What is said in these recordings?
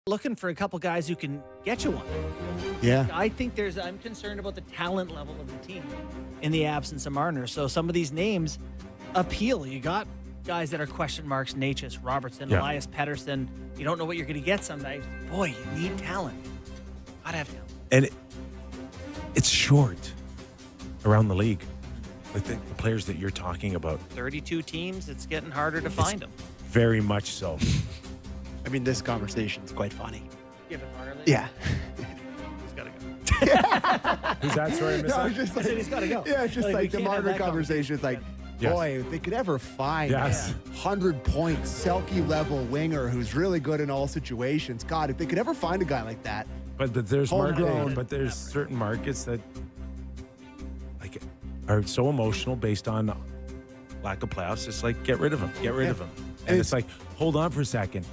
looking for a couple guys who can get you one. Yeah. I think I'm concerned about the talent level of the team in the absence of Marner. So some of these names appeal. You got guys that are question marks: Natchez, Robertson, Elias Pettersson. You don't know what you're going to get some nights. Boy, you need talent. Gotta have talent. And it's short around the league. Like the players that you're talking about. 32 teams. It's getting harder to find them. Very much so. I mean, this conversation is quite funny. Give it Marner. Yeah. He's got to go. Who's that? Sorry, I missed that. Just I said he's got to go. Yeah, it's just we like the can't have Marner that conversation. It's like, Yes. boy, if they could ever find a 100-point Selke-level winger who's really good in all situations, God, if they could ever find a guy like that. But there's Homegrown. but there's certain markets that like are so emotional based on lack of playoffs. It's like get rid of them, get rid of them, and it's like hold on for a second.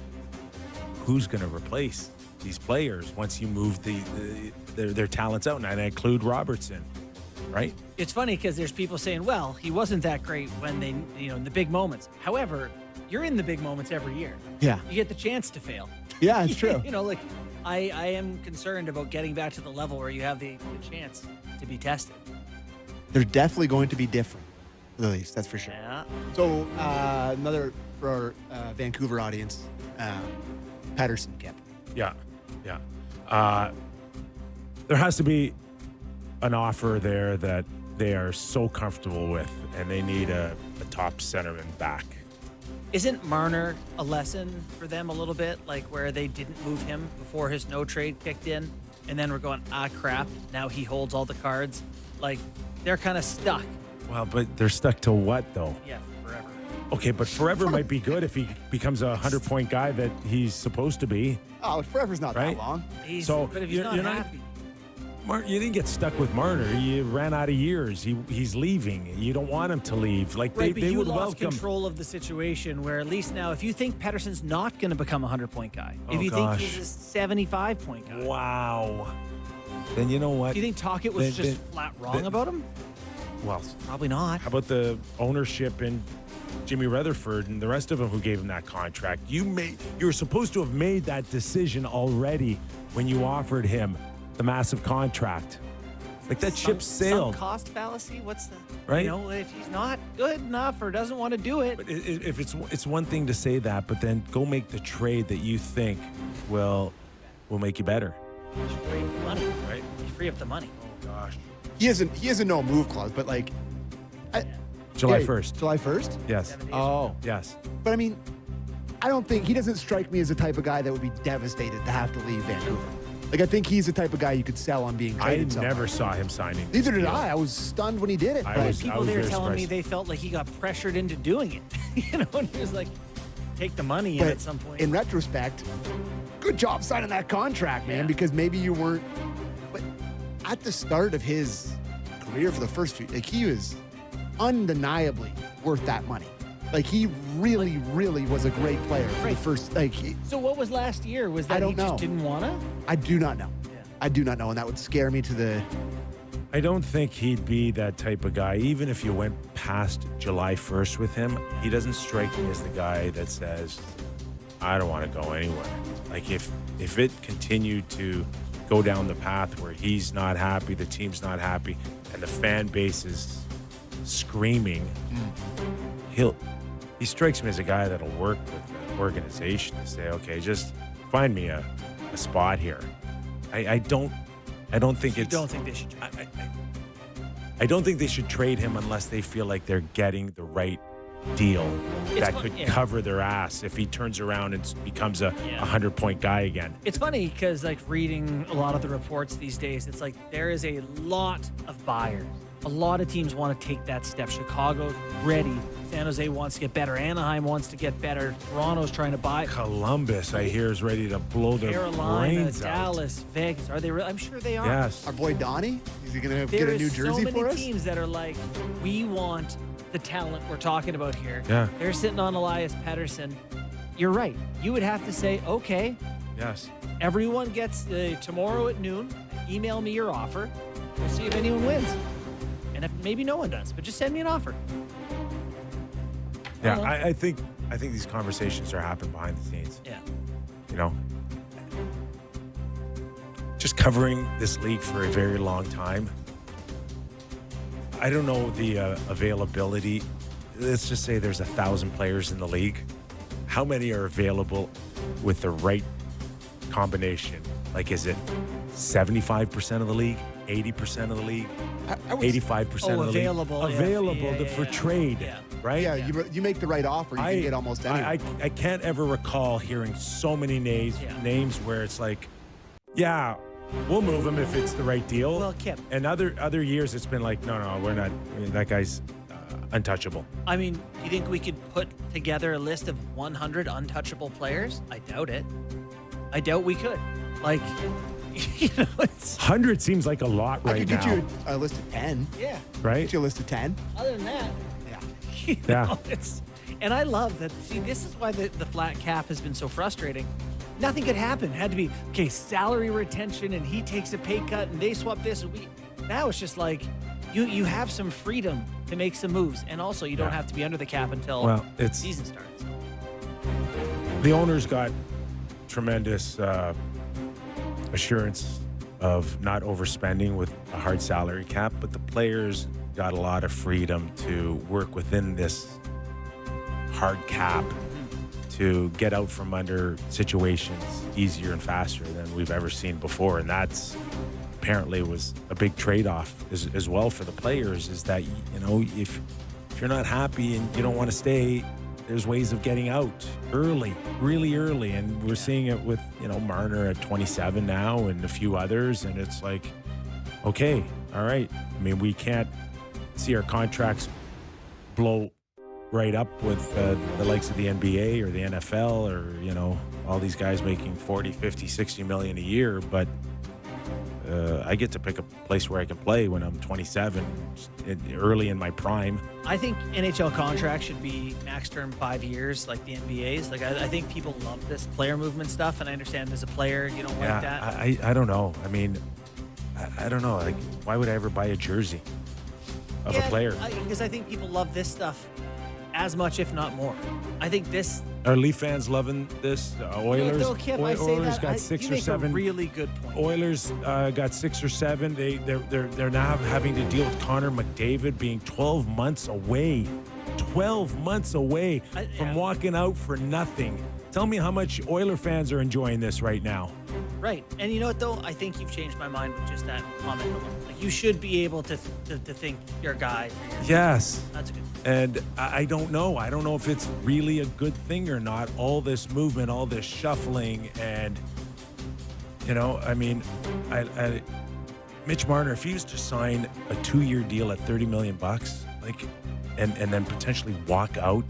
Who's going to replace these players once you move their talents out? And I include Robertson, right? It's funny because there's people saying, well, he wasn't that great when they, in the big moments. However, you're in the big moments every year. Yeah. You get the chance to fail. Yeah, it's true. I am concerned about getting back to the level where you have the chance to be tested. They're definitely going to be different, for the Leafs, that's for sure. Yeah. So, another for our Vancouver audience, Pettersson, Kip. Yeah. There has to be an offer there that they are so comfortable with, and they need a top centerman back. Isn't Marner a lesson for them a little bit, like where they didn't move him before his no trade kicked in, and then we're going, crap, now he holds all the cards? Like, they're kind of stuck. Well, but they're stuck to what, though? Yeah, forever. Okay, but forever might be good if he becomes a 100-point guy that he's supposed to be. Oh, forever's not Right? that long. But if he's not happy. You didn't get stuck with Marner. You ran out of years. He's leaving. You don't want him to leave. Like Right, but they you would lost welcome. control of the situation where at least now, if you think Pettersson's not going to become a 100-point guy, if you think he's a 75-point guy. Wow. Then you know what? Do you think Tocchet was just flat wrong about him? Well, Probably not. how about the ownership and Jimmy Rutherford and the rest of them who gave him that contract? You were supposed to have made that decision already when you offered him the massive contract. Like that ship sailed. Some cost fallacy? What's the Right? If he's not good enough or doesn't want to do it. But if it's one thing to say that, but then go make the trade that you think will make you better. He's free up the money. Right? He's free up the money. Oh gosh. He has a no move clause, but like July 1st. July 1st? Yes. 7 days. Oh. Yes. But I mean, I don't think he doesn't strike me as the type of guy that would be devastated to have to leave Vancouver. Like, I think he's the type of guy you could sell on being I traded somewhere. never saw him signing. Neither did deal. I. I was stunned when he did it. I but was- People there very telling me surprised. they felt like he got pressured into doing it. And he was like, take the money in but at some point. in retrospect, good job signing that contract, man, Yeah. because maybe you weren't. But at the start of his career for the first few, like, he was undeniably worth that money. Like, he really, really was a great player for the first, So what was last year? Was that I don't he know. just didn't want to? I do not know. Yeah. I do not know, and that would scare me to the. I don't think he'd be that type of guy. Even if you went past July 1st with him, he doesn't strike me as the guy that says, I don't want to go anywhere. Like if it continued to go down the path where he's not happy, the team's not happy, and the fan base is screaming, he strikes me as a guy that'll work with the organization to say, okay, just find me a spot here. I don't think You it's. don't think they should? I don't think they should trade him unless they feel like they're getting the right deal that fun- could yeah. cover their ass if he turns around and becomes a Yeah. 100-point guy again. It's funny because, like, reading a lot of the reports these days, it's like there is a lot of buyers. A lot of teams want to take that step. Chicago's ready. San Jose wants to get better. Anaheim wants to get better. Toronto's trying to buy. Columbus, I hear, is ready to blow their Carolina, brains Dallas, Vegas. Are they? I'm sure they are. out. Yes. Our boy Donnie, is he going to There get a is new jersey so for many us? teams that are like, we want the talent we're talking about here. Yeah. They're sitting on Elias Pettersson. You're right. You would have to say, okay, Yes. everyone gets tomorrow at noon. Email me your offer. We'll see if anyone wins. And if maybe no one does, but just send me an offer. Yeah, Uh-huh. I think these conversations are happening behind the scenes. Yeah. You know, just covering this league for a very long time, I don't know the availability. Let's just say there's 1,000 players in the league. How many are available with the right combination? Like, is it 75% of the league, 80% of the league, I would 85% of the available, league? yeah. Available Yeah, for yeah. trade, Yeah. right? Yeah, you make the right offer, you can get almost anyone. I can't ever recall hearing so many names where it's like, yeah, we'll move him if it's the right deal. Well, Kip. And other years, it's been like, no, we're not. I mean, that guy's untouchable. I mean, do you think we could put together a list of 100 untouchable players? I doubt it. I doubt we could. Like, it's 100 seems like a lot I right could get now. you a list of 10. yeah. Right? Get you a list of 10. Other than that, Yeah. Yeah. And I love that. See, this is why the flat cap has been so frustrating. Nothing could happen. It had to be, okay, salary retention, and he takes a pay cut, and they swap this. And now it's just like you have some freedom to make some moves, and also you don't have to be under the cap until the season starts. The owners got tremendous assurance of not overspending with a hard salary cap, but the players got a lot of freedom to work within this hard cap to get out from under situations easier and faster than we've ever seen before. And that's apparently was a big trade-off as well for the players, is that, if you're not happy and you don't want to stay, there's ways of getting out early, really early. And we're seeing it with, Marner at 27 now and a few others. And it's like, okay, all right. I mean, we can't see our contracts blow right up with the likes of the NBA or the NFL or, all these guys making 40, 50, 60 million a year. But I get to pick a place where I can play when I'm 27, early in my prime. I think NHL contracts should be max term 5 years, like the NBA's. Like I think people love this player movement stuff, and I understand as a player you don't like that. I don't know. I mean, I don't know. Like, why would I ever buy a jersey of a player? Because I think people love this stuff as much, if not more. I think this. Are Leaf fans loving this? Oilers. No, Kip, I say Oilers that. got 6 you or make 7. A really good point. Oilers got 6 or 7. They're now having to deal with Connor McDavid being 12 months away. 12 months away from walking out for nothing. Tell me how much Oiler fans are enjoying this right now. Right. And you know what, though? I think you've changed my mind with just that comment alone. Like, you should be able to think you're a guy. Yes. That's good. And I don't know. I don't know if it's really a good thing or not. All this movement, all this shuffling, and, I mean, Mitch Marner, if he was to sign a 2-year deal at $30 million, like, and then potentially walk out